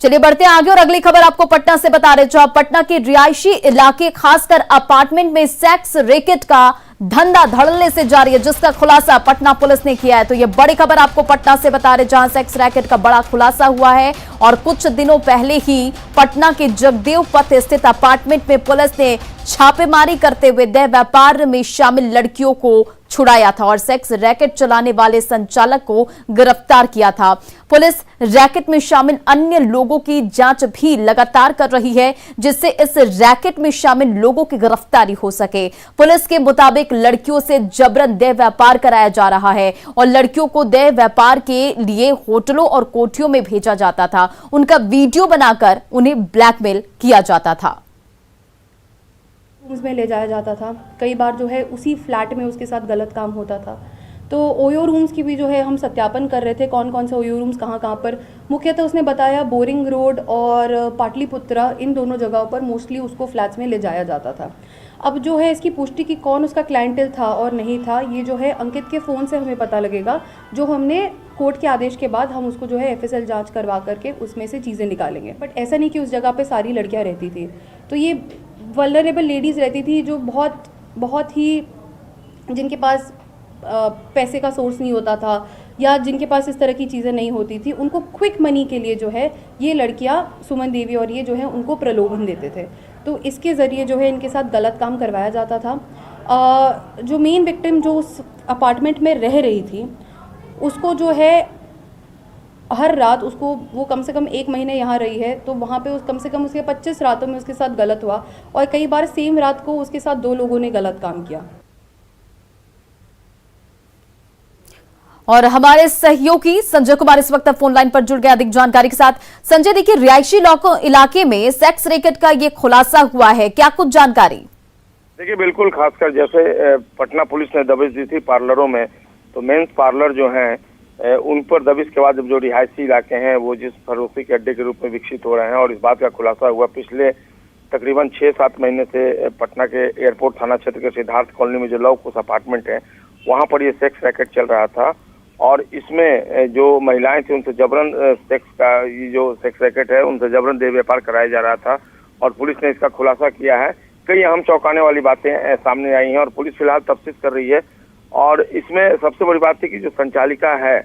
चलिए बढ़ते हैं आगे और अगली खबर आपको पटना से बता रहे, जहां पटना के रिहायशी इलाके खासकर अपार्टमेंट में सेक्स रैकेट का धंधा धड़ल्ले से जारी है, जिसका खुलासा पटना पुलिस ने किया है। तो ये बड़ी खबर आपको पटना से बता रहे, जहां सेक्स रैकेट का बड़ा खुलासा हुआ है और कुछ दिनों पहले ही पटना के जगदेव पथ स्थित अपार्टमेंट में पुलिस ने छापेमारी करते हुए देह व्यापार में शामिल लड़कियों को छुड़ाया था और सेक्स रैकेट चलाने वाले संचालक को गिरफ्तार किया था। पुलिस रैकेट में शामिल अन्य लोगों की जांच भी लगातार कर रही है, जिससे इस रैकेट में शामिल लोगों की गिरफ्तारी हो सके। पुलिस के मुताबिक लड़कियों से जबरन देह व्यापार कराया जा रहा है और लड़कियों को देह व्यापार के लिए होटलों और कोठियों में भेजा जाता था। उनका वीडियो बनाकर उन्हें ब्लैकमेल किया जाता था, में ले जाया जाता था। कई बार जो है उसी फ्लैट में उसके साथ गलत काम होता था। तो ओयो रूम्स की भी जो है हम सत्यापन कर रहे थे, कौन कौन से ओयो रूम्स कहाँ पर। मुख्यतः उसने बताया बोरिंग रोड और पाटलिपुत्रा, इन दोनों जगहों पर मोस्टली उसको फ्लैट्स में ले जाया जाता था। अब जो है इसकी पुष्टि की कौन उसका क्लाइंटेल था और नहीं था, ये जो है अंकित के फ़ोन से हमें पता लगेगा, जो हमने कोर्ट के आदेश के बाद हम उसको जो है FSL जांच करवा करके उसमें से चीज़ें निकालेंगे। बट ऐसा नहीं कि उस जगह पे सारी लड़कियां रहती थी, तो ये वल्नरेबल लेडीज़ रहती थी जो बहुत ही जिनके पास पैसे का सोर्स नहीं होता था या जिनके पास इस तरह की चीज़ें नहीं होती थी, उनको क्विक मनी के लिए जो है ये लड़कियां सुमन देवी और ये जो है उनको प्रलोभन देते थे। तो इसके ज़रिए जो है इनके साथ गलत काम करवाया जाता था। जो मेन विक्टिम जो उस अपार्टमेंट में रह रही थी, उसको जो है हर रात उसको वो कम से कम 1 महीने यहाँ रही है, तो वहाँ पे कम से कम उसके 25 रातों में उसके साथ गलत हुआ और कई बार सेम रात को उसके साथ 2 लोगों ने गलत काम किया। और हमारे सहयोगी संजय कुमार इस वक्त फोन लाइन पर जुड़ गए अधिक जानकारी के साथ। संजय, देखिए रिहायशी इलाके में सेक्स रैकेट का ये खुलासा हुआ है, क्या कुछ जानकारी? देखिए बिल्कुल, खासकर जैसे पटना पुलिस ने दबिश दी थी पार्लरों में, तो मेंस पार्लर जो हैं उन पर दबिश के बाद जब जो रिहायशी इलाके हैं वो जिस फरोख्ती के अड्डे के रूप में विकसित हो रहे हैं, और इस बात का खुलासा हुआ पिछले तकरीबन 6-7 महीने से पटना के एयरपोर्ट थाना क्षेत्र के सिद्धार्थ कॉलोनी में जो लव कुश अपार्टमेंट है वहाँ पर ये सेक्स रैकेट चल रहा था और इसमें जो महिलाएं थी उनसे जबरन ये जो सेक्स रैकेट है उनसे जबरन देह व्यापार कराया जा रहा था और पुलिस ने इसका खुलासा किया है। कई अहम चौंकाने वाली बातें सामने आई हैं और पुलिस फिलहाल तफ्तीश कर रही है। और इसमें सबसे बड़ी बात थी कि जो संचालिका है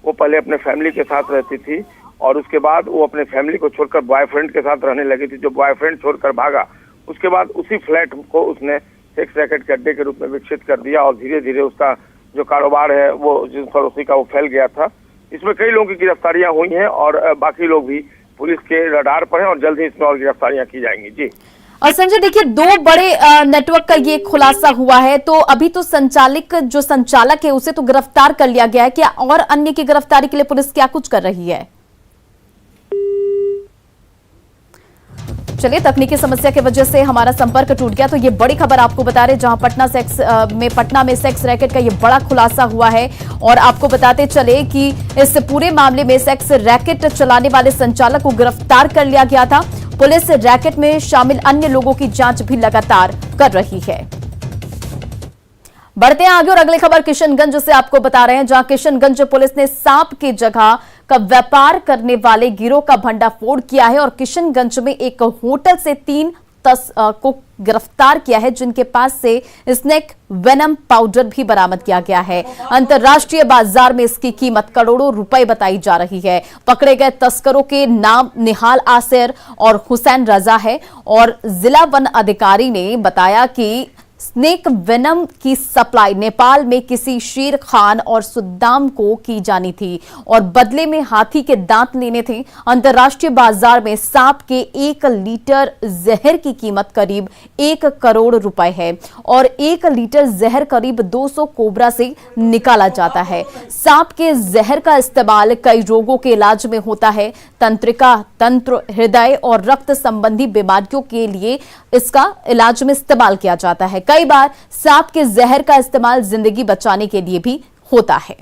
वो पहले अपने फैमिली के साथ रहती थी और उसके बाद वो अपने फैमिली को छोड़कर बॉयफ्रेंड के साथ रहने लगी थी। जो बॉयफ्रेंड छोड़कर भागा उसके बाद उसी फ्लैट को उसने सेक्स रैकेट के अड्डे के रूप में विकसित कर दिया और धीरे धीरे उसका जो कारोबार है वो जिस पड़ोसी का वो फैल गया था। इसमें कई लोगों की गिरफ्तारियां हुई हैं और बाकी लोग भी पुलिस के रडार पर हैं और जल्द ही इसमें और गिरफ्तारियां की जाएंगी। जी और संजय, देखिए 2 बड़े नेटवर्क का ये खुलासा हुआ है, तो अभी तो संचालक है उसे तो गिरफ्तार कर लिया गया है, क्या और अन्य की गिरफ्तारी के लिए पुलिस क्या कुछ कर रही है? चलिए, तकनीकी समस्या की वजह से हमारा संपर्क टूट गया, तो ये बड़ी खबर आपको बता रहे, जहां पटना में सेक्स रैकेट का ये बड़ा खुलासा हुआ है। और आपको बताते चले कि इस पूरे मामले में सेक्स रैकेट चलाने वाले संचालक को गिरफ्तार कर लिया गया था। पुलिस रैकेट में शामिल अन्य लोगों की जांच भी लगातार कर रही है। बढ़ते हैं आगे और अगली खबर किशनगंज से आपको बता रहे हैं, जहां किशनगंज पुलिस ने सांप की जगह का व्यापार करने वाले गिरोह का भंडाफोड़ किया है और किशनगंज में एक होटल से 3 को गिरफ्तार किया है, जिनके पास से स्नेक वेनम पाउडर भी बरामद किया गया है। अंतर्राष्ट्रीय बाजार में इसकी कीमत करोड़ों रुपए बताई जा रही है। पकड़े गए तस्करों के नाम निहाल आसिर और हुसैन रजा है और जिला वन अधिकारी ने बताया कि स्नेक वेनम की सप्लाई नेपाल में किसी शेर खान और सुद्दाम को की जानी थी और बदले में हाथी के दांत लेने थे। अंतर्राष्ट्रीय बाजार में सांप के 1 लीटर जहर की कीमत करीब 1 करोड़ रुपए है और 1 लीटर जहर करीब 200 कोबरा से निकाला जाता है। सांप के जहर का इस्तेमाल कई रोगों के इलाज में होता है। तंत्र, हृदय और रक्त संबंधी बीमारियों के लिए इसका इलाज में इस्तेमाल किया जाता है। कई बार सांप के जहर का इस्तेमाल जिंदगी बचाने के लिए भी होता है।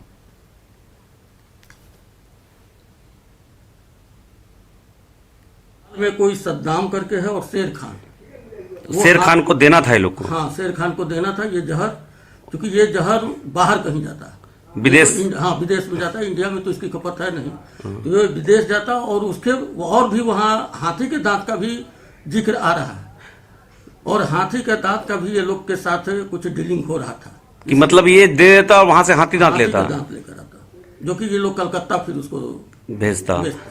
में कोई सद्दाम करके है और शेर खान को देना था ये लोग को। हाँ, शेर खान को देना था ये जहर, क्योंकि ये जहर बाहर कहीं जाता है विदेश? हाँ, विदेश में जाता है। इंडिया में तो इसकी खपत है नहीं, तो ये विदेश जाता, और उसके और भी वहाँ हाथी के दांत का भी जिक्र आ रहा है, और हाथी के दांत का भी ये लोग के साथ कुछ डीलिंग हो रहा था कि मतलब ये दे देता और वहां से हाथी दांत लेता, दांत लेकर आता, जो कि ये लोग कलकत्ता फिर उसको भेजता। भेजता।